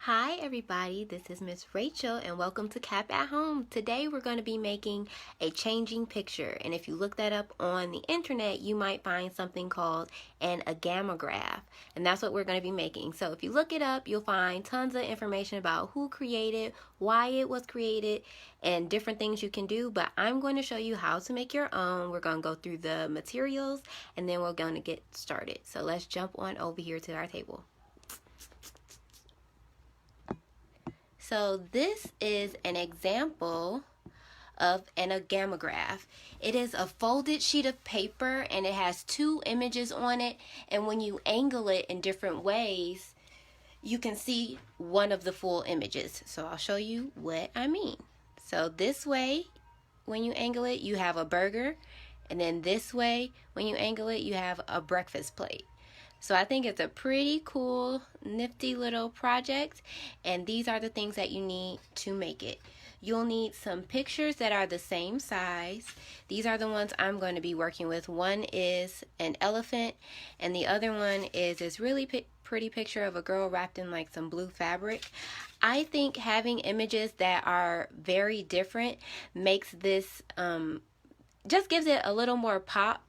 Hi everybody, this is Miss Rachel and welcome to Cap at Home. Today we're going to be making a changing picture, and if you look that up on the internet you might find something called an Agamograph, and that's what we're going to be making. So if you look it up you'll find tons of information about who created, why it was created, and different things you can do, but I'm going to show you how to make your own. We're going to go through the materials and then we're going to get started. So let's jump on over here to our table. So this is an example of an Agamograph. It is a folded sheet of paper and it has two images on it, and when you angle it in different ways you can see one of the full images. So I'll show you what I mean. So this way when you angle it you have a burger, and then this way when you angle it you have a breakfast plate. So I think it's a pretty cool, nifty little project, and these are the things that you need to make it. You'll need some pictures that are the same size. These are the ones I'm going to be working with. One is an elephant, and the other one is this really pretty picture of a girl wrapped in like some blue fabric. I think having images that are very different makes this, just gives it a little more pop.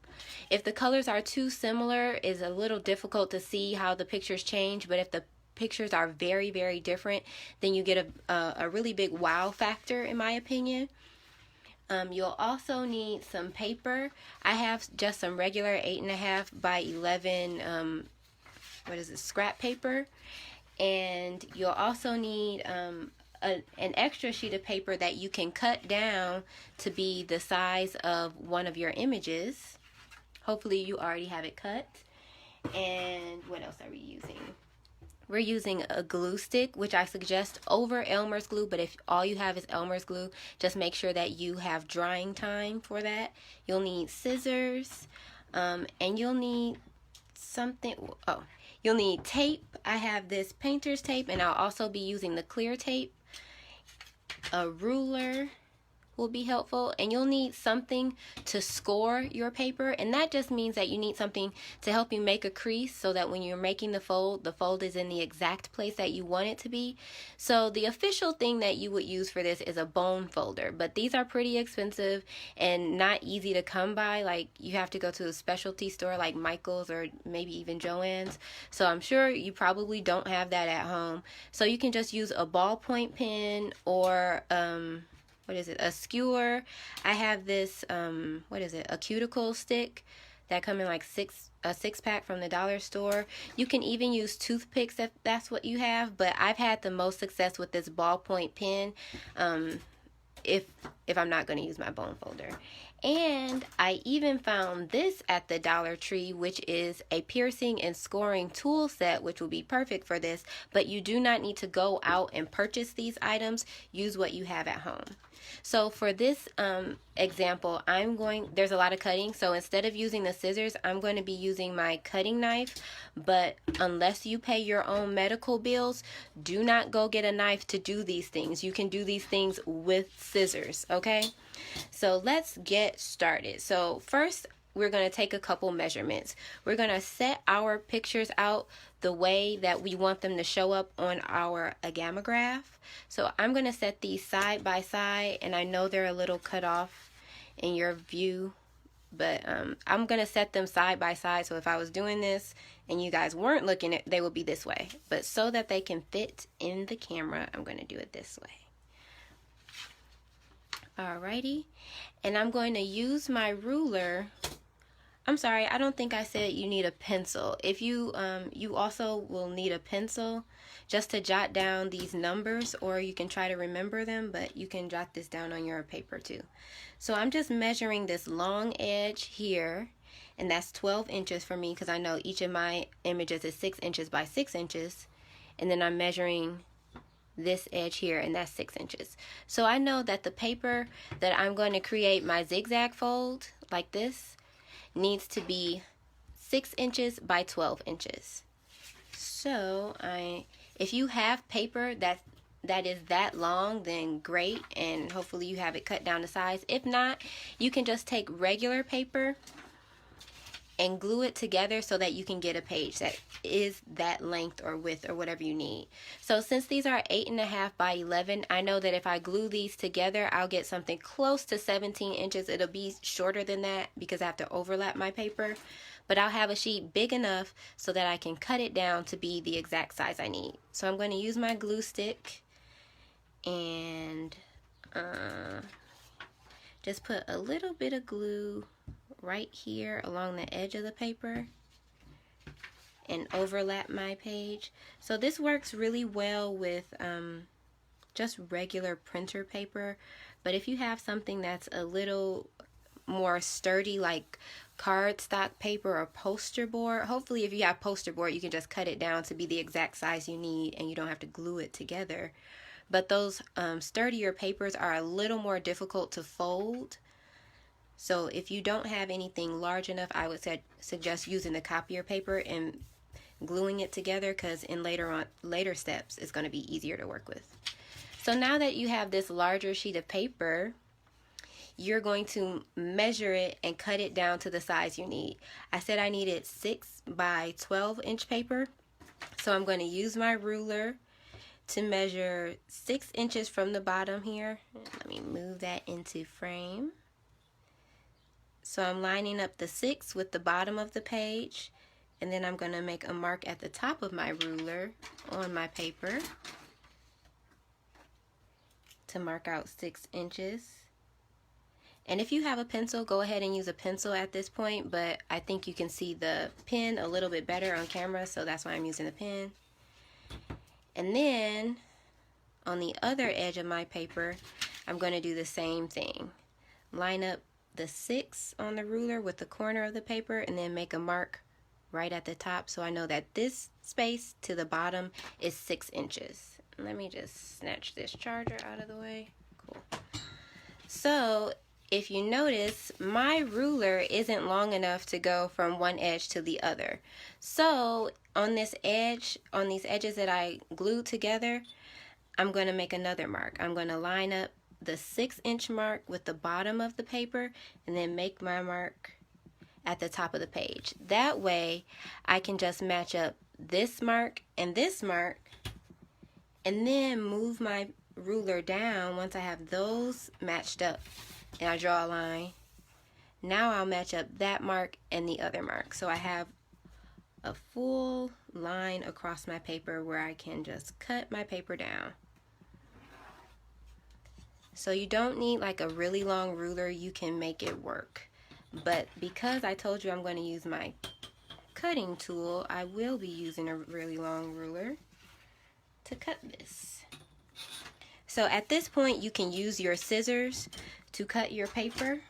If the colors are too similar, it's a little difficult to see how the pictures change, but if the pictures are very, very different, then you get a really big wow factor, in my opinion. You'll also need some paper. I have just some regular 8.5 by 11 scrap paper, and you'll also need an extra sheet of paper that you can cut down to be the size of one of your images. Hopefully you already have it cut. And what else are we using? We're using a glue stick, which I suggest over Elmer's glue, but if all you have is Elmer's glue, just make sure that you have drying time for that. You'll need scissors, and you'll need you'll need tape. I have this painter's tape, and I'll also be using the clear tape. A ruler will be helpful, and you'll need something to score your paper, and that just means that you need something to help you make a crease so that when you're making the fold is in the exact place that you want it to be. So the official thing that you would use for this is a bone folder, but these are pretty expensive and not easy to come by. Like, you have to go to a specialty store like Michael's or maybe even Joann's, so I'm sure you probably don't have that at home. So you can just use a ballpoint pen or a skewer. I have this a cuticle stick that come in like a 6-pack from the dollar store. You can even use toothpicks if that's what you have, but I've had the most success with this ballpoint pen if I'm not going to use my bone folder. And I even found this at the Dollar Tree, which is a piercing and scoring tool set, which will be perfect for this, but you do not need to go out and purchase these items. Use what you have at home. So for this example, there's a lot of cutting, so instead of using the scissors, I'm going to be using my cutting knife, but unless you pay your own medical bills, do not go get a knife to do these things. You can do these things with scissors, okay? So let's get started. So first, we're going to take a couple measurements. We're going to set our pictures out the way that we want them to show up on our Agamograph. So I'm going to set these side by side, and I know they're a little cut off in your view, but I'm going to set them side by side, so if I was doing this and you guys weren't looking at, they would be this way. But so that they can fit in the camera, I'm going to do it this way. Alrighty, and I'm going to use my ruler. I'm sorry, I don't think I said you need a pencil. If you also will need a pencil just to jot down these numbers, or you can try to remember them, but you can jot this down on your paper too. So I'm just measuring this long edge here, and that's 12 inches for me because I know each of my images is 6 inches by 6 inches, and then I'm measuring this edge here, and that's 6 inches. So I know that the paper that I'm going to create my zigzag fold like this needs to be 6 inches by 12 inches. So if you have paper that is that long, then great, and hopefully you have it cut down to size. If not, you can just take regular paper and glue it together so that you can get a page that is that length or width or whatever you need. So since these are 8.5 by 11, I know that if I glue these together, I'll get something close to 17 inches. It'll be shorter than that because I have to overlap my paper, but I'll have a sheet big enough so that I can cut it down to be the exact size I need. So I'm going to use my glue stick and just put a little bit of glue right here along the edge of the paper and overlap my page. So this works really well with just regular printer paper, but if you have something that's a little more sturdy like cardstock paper or poster board, hopefully if you have poster board you can just cut it down to be the exact size you need and you don't have to glue it together. But those sturdier papers are a little more difficult to fold. So if you don't have anything large enough, I would suggest using the copier paper and gluing it together, because in later steps it's going to be easier to work with. So now that you have this larger sheet of paper, you're going to measure it and cut it down to the size you need. I said I needed 6 by 12 inch paper, so I'm going to use my ruler to measure 6 inches from the bottom here. Let me move that into frame. So I'm lining up the 6 with the bottom of the page, and then I'm going to make a mark at the top of my ruler on my paper to mark out 6 inches. And if you have a pencil, go ahead and use a pencil at this point, but I think you can see the pen a little bit better on camera, so that's why I'm using the pen. And then on the other edge of my paper, I'm going to do the same thing. Line up the 6 on the ruler with the corner of the paper and then make a mark right at the top, so I know that this space to the bottom is 6 inches. Let me just snatch this charger out of the way. Cool. So if you notice, my ruler isn't long enough to go from one edge to the other. So on this edge, on these edges that I glued together, I'm going to make another mark. I'm going to line up the 6 inch mark with the bottom of the paper and then make my mark at the top of the page. That way I can just match up this mark and then move my ruler down once I have those matched up and I draw a line. Now I'll match up that mark and the other mark, so I have a full line across my paper where I can just cut my paper down. So you don't need like a really long ruler, you can make it work. But because I told you I'm going to use my cutting tool, I will be using a really long ruler to cut this. So at this point you can use your scissors to cut your paper.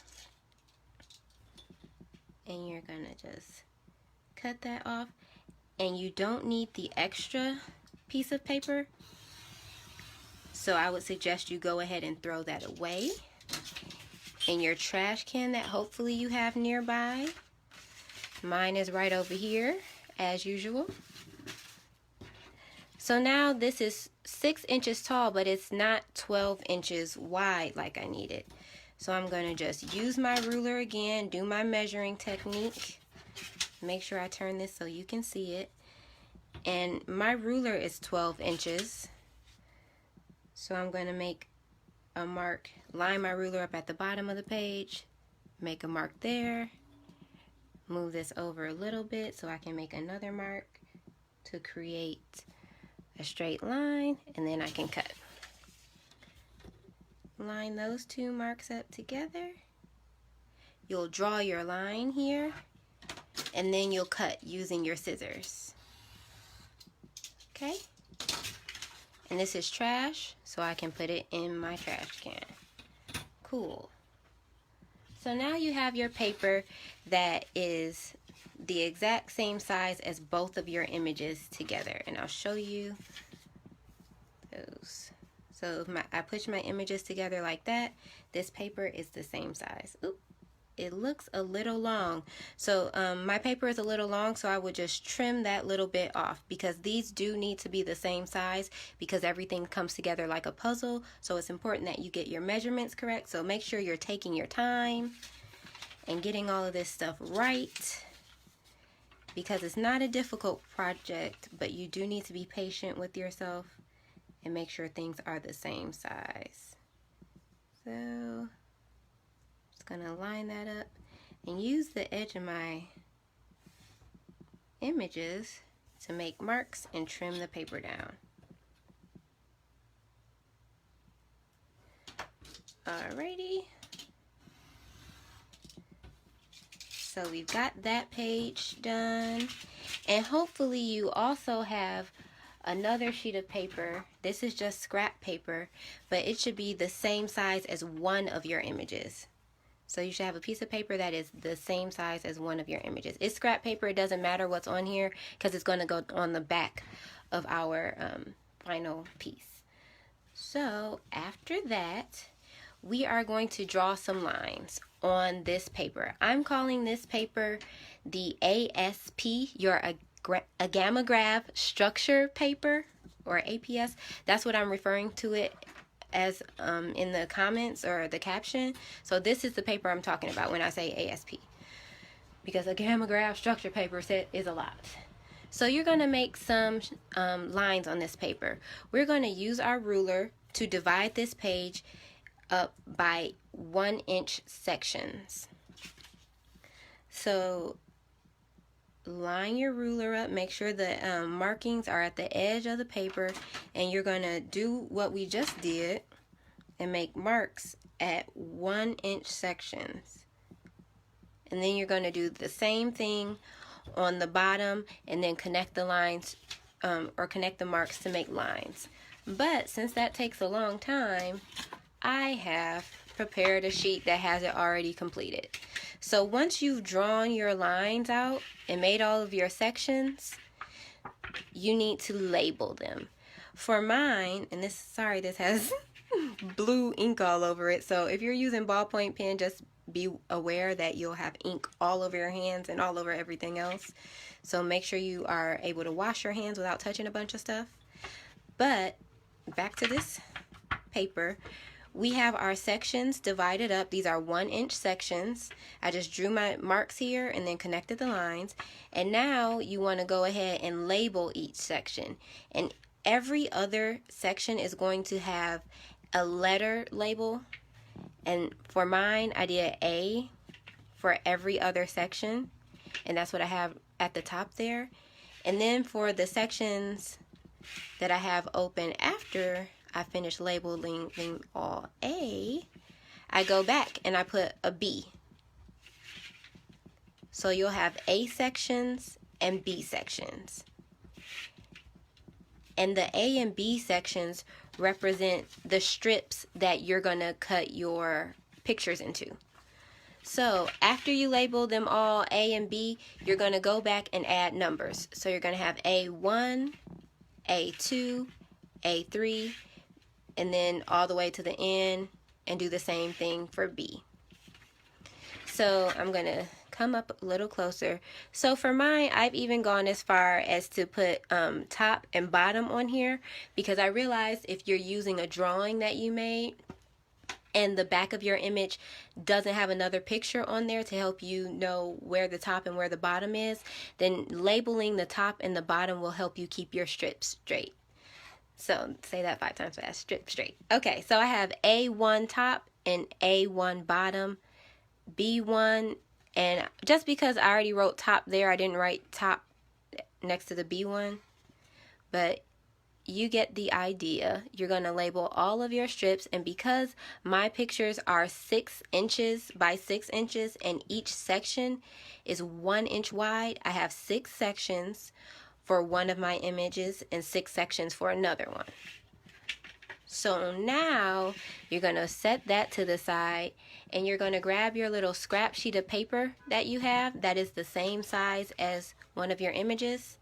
And you're going to just cut that off. And you don't need the extra piece of paper, so I would suggest you go ahead and throw that away in your trash can that hopefully you have nearby. Mine is right over here as usual. So now this is 6 inches tall, but it's not 12 inches wide like I needed. So I'm going to just use my ruler again, do my measuring technique. Make sure I turn this so you can see it. And my ruler is 12 inches. So I'm going to make a mark, line my ruler up at the bottom of the page, make a mark there, move this over a little bit so I can make another mark to create a straight line, and then I can cut. Line those two marks up together. You'll draw your line here, and then you'll cut using your scissors. Okay? And this is trash, so I can put it in my trash can. Cool. So now you have your paper that is the exact same size as both of your images together. And I'll show you those. So if I push my images together like that, this paper is the same size. Oop. It looks a little long. So my paper is a little long, so I would just trim that little bit off, because these do need to be the same size because everything comes together like a puzzle. So it's important that you get your measurements correct. So make sure you're taking your time and getting all of this stuff right. because it's not a difficult project, but you do need to be patient with yourself and make sure things are the same size. So just gonna line that up and use the edge of my images to make marks and trim the paper down. Alrighty. So we've got that page done, and hopefully you also have another sheet of paper. This is just scrap paper, but it should be the same size as one of your images. So you should have a piece of paper that is the same size as one of your images. It's scrap paper, it doesn't matter what's on here because it's going to go on the back of our final piece. So after that, we are going to draw some lines on this paper. I'm calling this paper the ASP, your Agamograph structure paper, or APS. That's what I'm referring to it as in the comments or the caption. So this is the paper I'm talking about when I say ASP, because Agamograph structure paper set is a lot. So you're going to make some lines on this paper. We're going to use our ruler to divide this page up by 1-inch sections. So line your ruler up, make sure the markings are at the edge of the paper, and you're going to do what we just did and make marks at 1-inch sections. And then you're going to do the same thing on the bottom and then connect the lines or connect the marks to make lines. But since that takes a long time, I have prepared a sheet that has it already completed. So once you've drawn your lines out and made all of your sections, you need to label them. For mine, and this has blue ink all over it, so if you're using ballpoint pen, just be aware that you'll have ink all over your hands and all over everything else. So make sure you are able to wash your hands without touching a bunch of stuff. But back to this paper. We have our sections divided up. These are 1-inch sections. I just drew my marks here and then connected the lines. And now you want to go ahead and label each section. And every other section is going to have a letter label. And for mine, I did A for every other section. And that's what I have at the top there. And then for the sections that I have open after I finish labeling them all A, I go back and I put a B. So you'll have A sections and B sections. And the A and B sections represent the strips that you're going to cut your pictures into. So after you label them all A and B, you're going to go back and add numbers. So you're going to have A1, A2, A3, and then all the way to the end, and do the same thing for B. So I'm going to come up a little closer. So for mine, I've even gone as far as to put top and bottom on here, because I realized if you're using a drawing that you made and the back of your image doesn't have another picture on there to help you know where the top and where the bottom is, then labeling the top and the bottom will help you keep your strips straight. So say that 5 times fast. Strip straight. Okay, so I have A1 top and A1 bottom, B1, and just because I already wrote top there, I didn't write top next to the B1, but you get the idea. You're going to label all of your strips, and because my pictures are 6 inches by 6 inches and each section is 1 inch wide, I have 6 sections for one of my images and 6 sections for another one. So now you're going to set that to the side, and you're going to grab your little scrap sheet of paper that you have that is the same size as one of your images,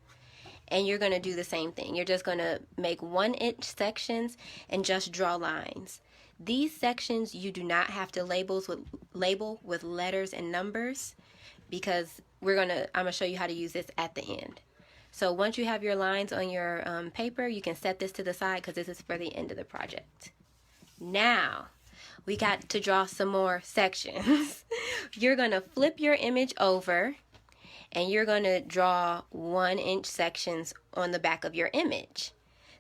and you're going to do the same thing. You're just going to make 1-inch sections and just draw lines. These sections you do not have to label with letters and numbers, because I'm going to show you how to use this at the end. So once you have your lines on your paper, you can set this to the side because this is for the end of the project. Now, we got to draw some more sections. You're going to flip your image over, and you're going to draw 1-inch sections on the back of your image.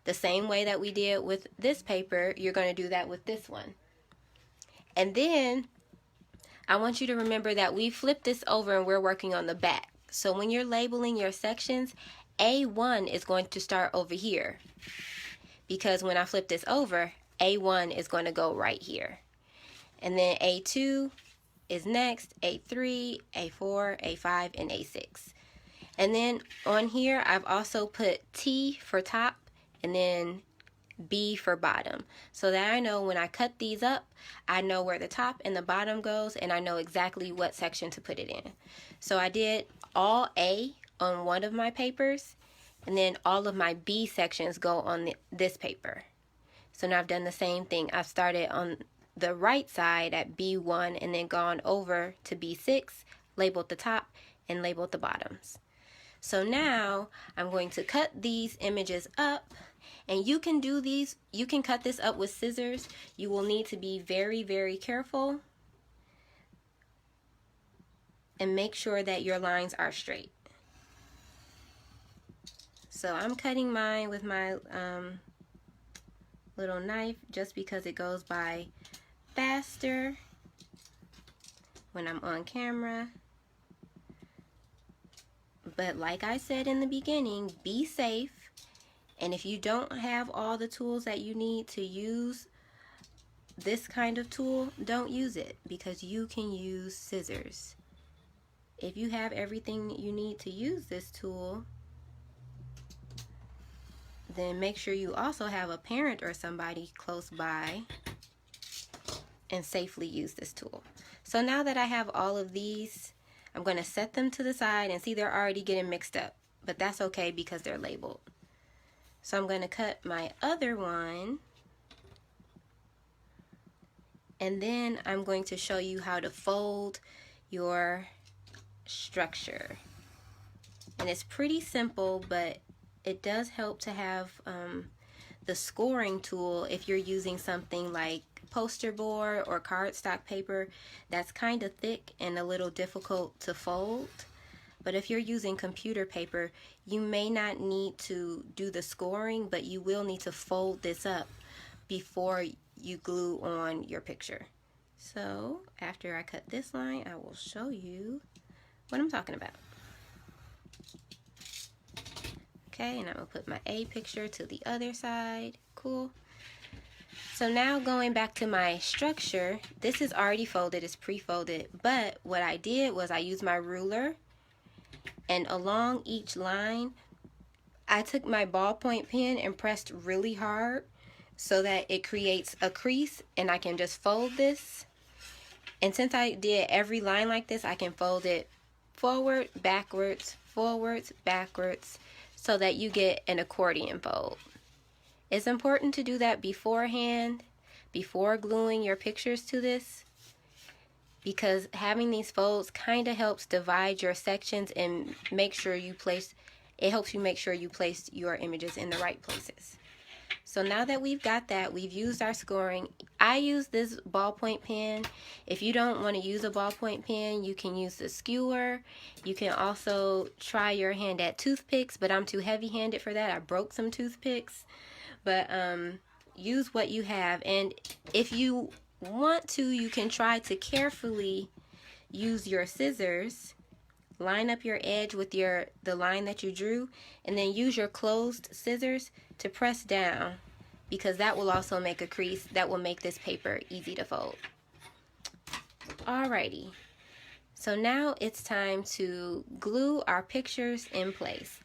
The same way that we did with this paper, you're going to do that with this one. And then I want you to remember that we flipped this over and we're working on the back. So when you're labeling your sections, A1 is going to start over here, because when I flip this over, A1 is going to go right here. And then A2 is next, A3, A4, A5, and A6. And then on here, I've also put T for top and then B for bottom, so that I know when I cut these up, I know where the top and the bottom goes, and I know exactly what section to put it in. So I did all A on one of my papers, and then all of my B sections go on this paper. So now I've done the same thing. I've started on the right side at B1 and then gone over to B6, labeled the top and labeled the bottoms. So now I'm going to cut these images up, and you can do these, you can cut this up with scissors. You will need to be very, very careful and make sure that your lines are straight. So I'm cutting mine with my little knife just because it goes by faster when I'm on camera. But like I said in the beginning, be safe. And if you don't have all the tools that you need to use this kind of tool, don't use it, because you can use scissors. If you have everything you need to use this tool, then make sure you also have a parent or somebody close by and safely use this tool. So now that I have all of these, I'm going to set them to the side, and see, they're already getting mixed up, but that's okay because they're labeled. So I'm going to cut my other one, and then I'm going to show you how to fold your structure. And it's pretty simple, but it does help to have the scoring tool if you're using something like poster board or cardstock paper that's kind of thick and a little difficult to fold. But if you're using computer paper, you may not need to do the scoring, but you will need to fold this up before you glue on your picture. So after I cut this line, I will show you what I'm talking about. Okay, and I'm going to put my A picture to the other side. Cool. So now going back to my structure, this is already folded, it's pre-folded, but what I did was I used my ruler, and along each line, I took my ballpoint pen and pressed really hard so that it creates a crease, and I can just fold this. And since I did every line like this, I can fold it forward, backwards, so that you get an accordion fold. It's important to do that beforehand, before gluing your pictures to this, because having these folds kind of helps divide your sections and make sure you place, it helps you make sure you place your images in the right places. So now that we've got that, we've used our scoring. I use this ballpoint pen. If you don't want to use a ballpoint pen, you can use the skewer. You can also try your hand at toothpicks, but I'm too heavy-handed for that. I broke some toothpicks. But use what you have, and if you want to, you can try to carefully use your scissors, line up your edge with the line that you drew, and then use your closed scissors to press down, because that will also make a crease that will make this paper easy to fold. Alrighty, so now it's time to glue our pictures in place.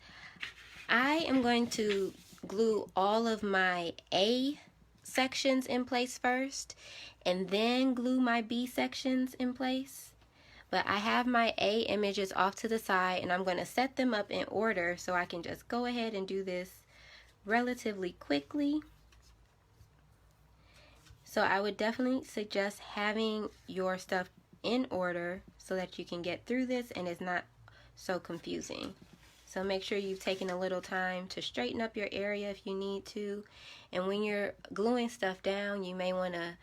I am going to glue all of my A sections in place first, and then glue my B sections in place. But I have my A images off to the side, and I'm going to set them up in order so I can just go ahead and do this relatively quickly. So I would definitely suggest having your stuff in order so that you can get through this and it's not so confusing. So make sure you've taken a little time to straighten up your area if you need to. And when you're gluing stuff down, you may want to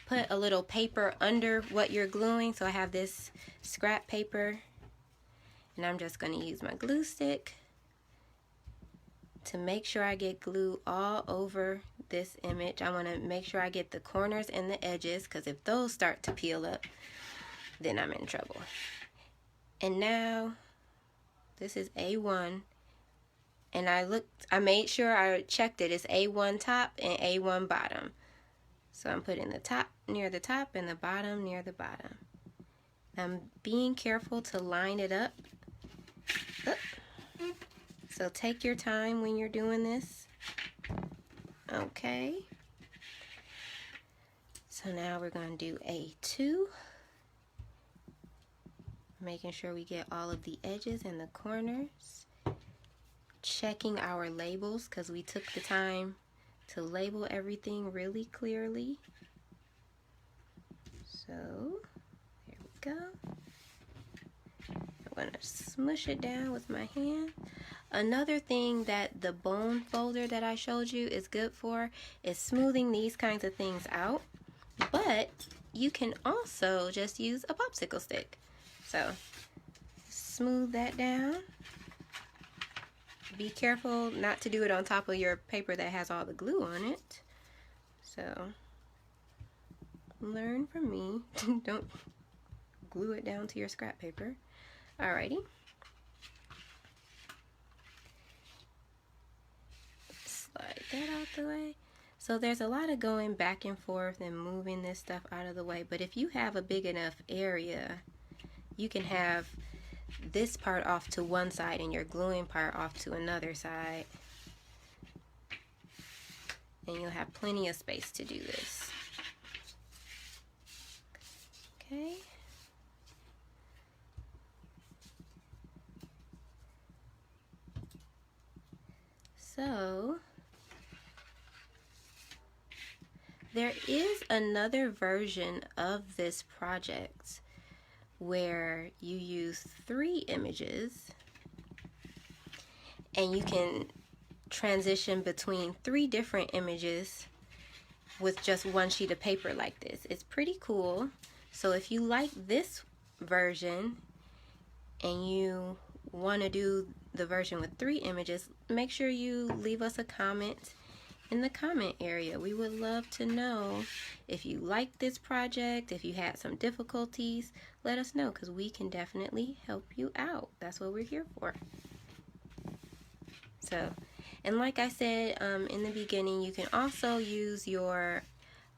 put a little paper under what you're gluing. So I have this scrap paper, And I'm just going to use my glue stick to make sure I get glue all over this image. I want to make sure I get the corners and the edges, because if those start to peel up, then I'm in trouble. And now this is A1, and I made sure I checked it. It's A1 top and A1 bottom. So I'm putting the top near the top and the bottom near the bottom. I'm being careful to line it up. So take your time when you're doing this. Okay. So now we're going to do A2. Making sure we get all of the edges and the corners. Checking our labels, because we took the time to label everything really clearly. So there we go. I'm going to smush it down with my hand. Another thing that the bone folder that I showed you is good for is smoothing these kinds of things out. But you can also just use a popsicle stick. So smooth that down. Be careful not to do it on top of your paper that has all the glue on it. So learn from me. Don't glue it down to your scrap paper. Alrighty. Slide that out the way. So there's a lot of going back and forth and moving this stuff out of the way, but if you have a big enough area, you can have this part off to one side and your gluing part off to another side, and you'll have plenty of space to do this. Okay. So there is another version of this project where you use 3 images and you can transition between 3 different images with just one sheet of paper like this. It's pretty cool. So if you like this version and you want to do the version with 3 images, make sure you leave us a comment in the comment area. We would love to know if you like this project, if you had some difficulties, let us know, because we can definitely help you out. That's what we're here for. So, and like I said in the beginning, you can also use your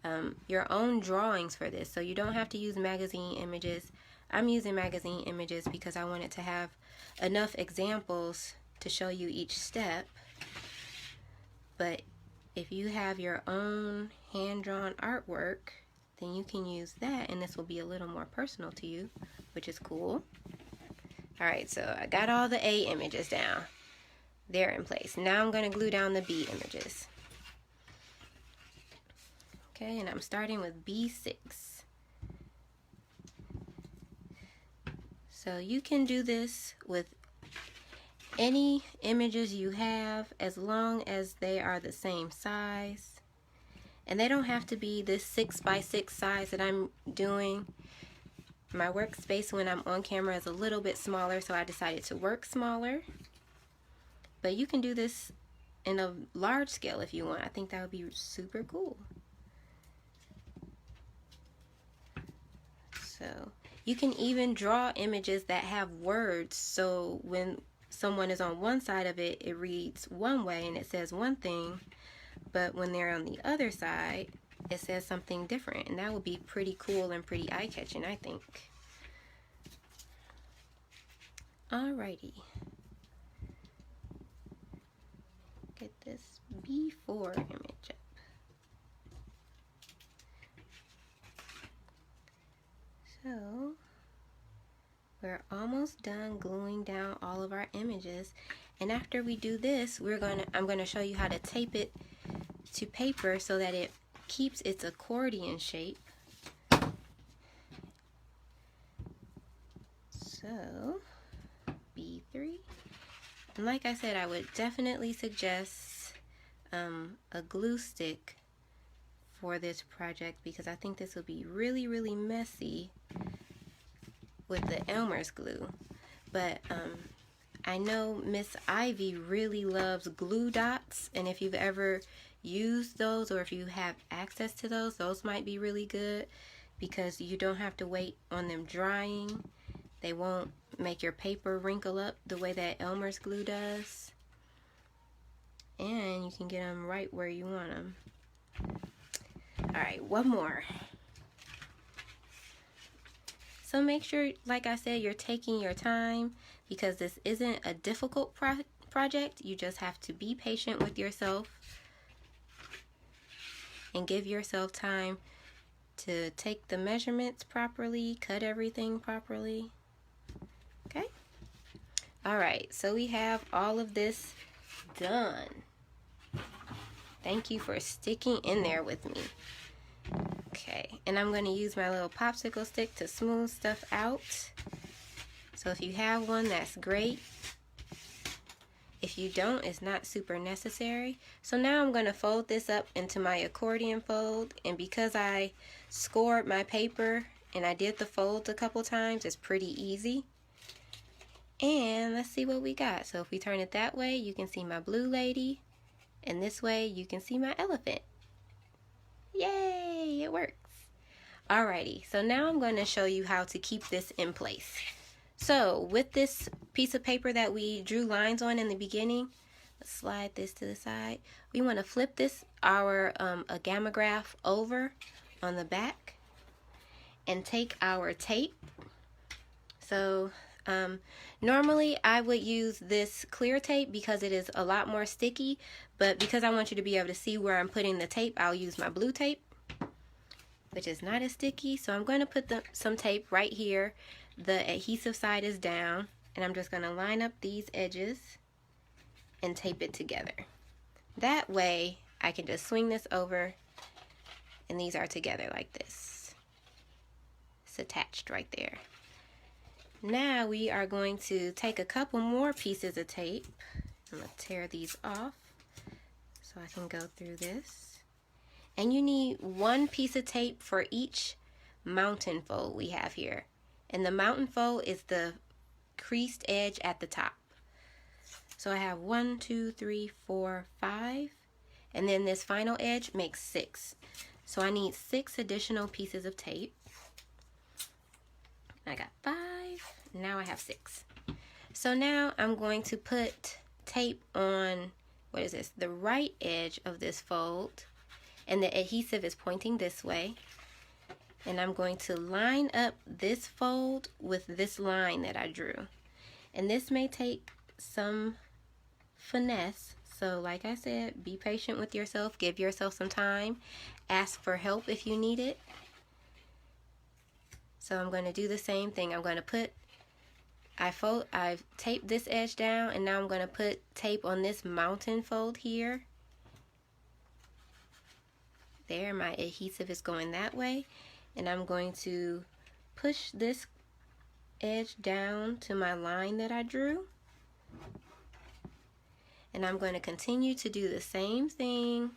own drawings for this. So you don't have to use magazine images. I'm using magazine images because I wanted to have enough examples to show you each step. But if you have your own hand-drawn artwork, then you can use that, and this will be a little more personal to you, which is cool. Alright, so I got all the A images down. They're in place. Now I'm going to glue down the B images. Okay, and I'm starting with B6. So you can do this with any images you have, as long as they are the same size. And they don't have to be this 6x6 size that I'm doing. My workspace when I'm on camera is a little bit smaller, so I decided to work smaller. But you can do this in a large scale if you want. I think that would be super cool. So you can even draw images that have words, so when someone is on one side of it, it reads one way and it says one thing, but when they're on the other side, it says something different, and that would be pretty cool and pretty eye-catching, I think. Alrighty. Get this B4 image up. So we're almost done gluing down all of our images, and after we do this, I'm going to show you how to tape it to paper so that it keeps its accordion shape. So B3, and like I said, I would definitely suggest a glue stick for this project, because I think this will be really, really messy with the Elmer's glue. but I know Miss Ivy really loves glue dots, and if you've ever used those or if you have access to those might be really good because you don't have to wait on them drying. They won't make your paper wrinkle up the way that Elmer's glue does. And you can get them right where you want them. Alright, one more. So make sure, like I said, you're taking your time because this isn't a difficult project. You just have to be patient with yourself and give yourself time to take the measurements properly, cut everything properly. Okay? Alright, so we have all of this done. Thank you for sticking in there with me. Okay, and I'm going to use my little popsicle stick to smooth stuff out. So if you have one, that's great. If you don't, it's not super necessary. So now I'm going to fold this up into my accordion fold, and because I scored my paper and I did the folds a couple times, it's pretty easy. And let's see what we got. So if we turn it that way, you can see my blue lady, and this way you can see my elephant. Yay, it works. Alrighty, so now I'm going to show you how to keep this in place. So with this piece of paper that we drew lines on in the beginning, let's slide this to the side. We want to flip this, our Agamograph, over on the back and take our tape. So normally I would use this clear tape because it is a lot more sticky, but because I want you to be able to see where I'm putting the tape, I'll use my blue tape, which is not as sticky. So I'm going to put some tape right here. The adhesive side is down, and I'm just going to line up these edges and tape it together. That way I can just swing this over and these are together like this. It's attached right there. Now we are going to take a couple more pieces of tape. I'm going to tear these off so I can go through this. And you need one piece of tape for each mountain fold we have here. And the mountain fold is the creased edge at the top. So I have 1, 2, 3, 4, 5. And then this final edge makes 6. So I need 6 additional pieces of tape. I got 5. Now I have 6. So now I'm going to put tape on, what is this? The right edge of this fold. And the adhesive is pointing this way. And I'm going to line up this fold with this line that I drew. And this may take some finesse. So like I said, be patient with yourself. Give yourself some time. Ask for help if you need it. So I'm going to do the same thing. I'm going to put, I've taped this edge down, and now I'm going to put tape on this mountain fold here. There, my adhesive is going that way. And I'm going to push this edge down to my line that I drew. And I'm going to continue to do the same thing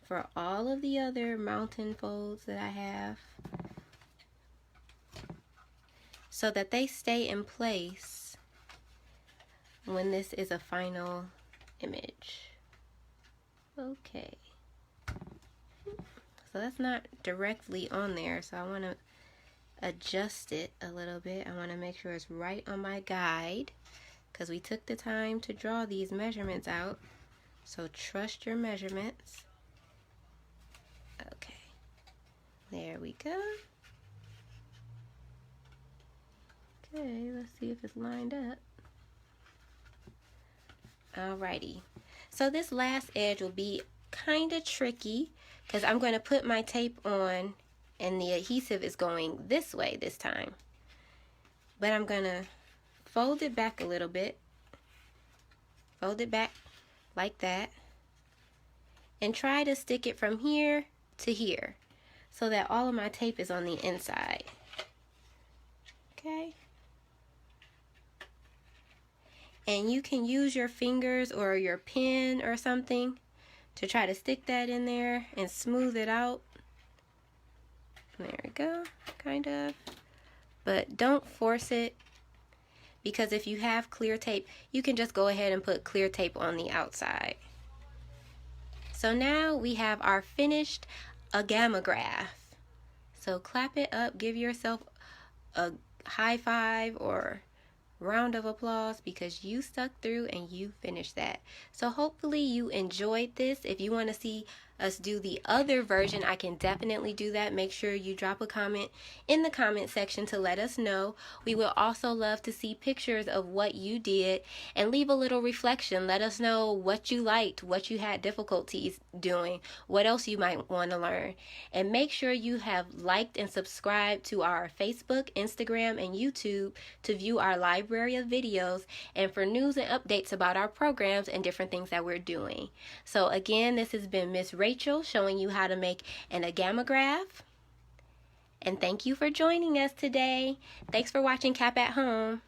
for all of the other mountain folds that I have, so that they stay in place when this is a final image. Okay. So that's not directly on there, so I want to adjust it a little bit. I want to make sure it's right on my guide, because we took the time to draw these measurements out. So trust your measurements. Okay. There we go. Okay, let's see if it's lined up. Alrighty. So this last edge will be kind of tricky, because I'm going to put my tape on and the adhesive is going this way this time. But I'm going to fold it back a little bit. Fold it back like that. And try to stick it from here to here, so that all of my tape is on the inside. Okay? And you can use your fingers or your pen or something to try to stick that in there and smooth it out. There we go, kind of. But don't force it. because if you have clear tape, you can just go ahead and put clear tape on the outside. So now we have our finished Agamograph. So clap it up, give yourself a high five or round of applause because you stuck through and you finished that. So hopefully you enjoyed this. If you want to see us do the other version, I can definitely do that. Make sure you drop a comment in the comment section to let us know. We will also love to see pictures of what you did and leave a little reflection. Let us know what you liked, what you had difficulties doing, what else you might want to learn. And make sure you have liked and subscribed to our Facebook, Instagram, and YouTube to view our library of videos and for news and updates about our programs and different things that we're doing. So again, this has been Miss Rachel showing you how to make an Agamograph. And thank you for joining us today. Thanks for watching Cap at Home.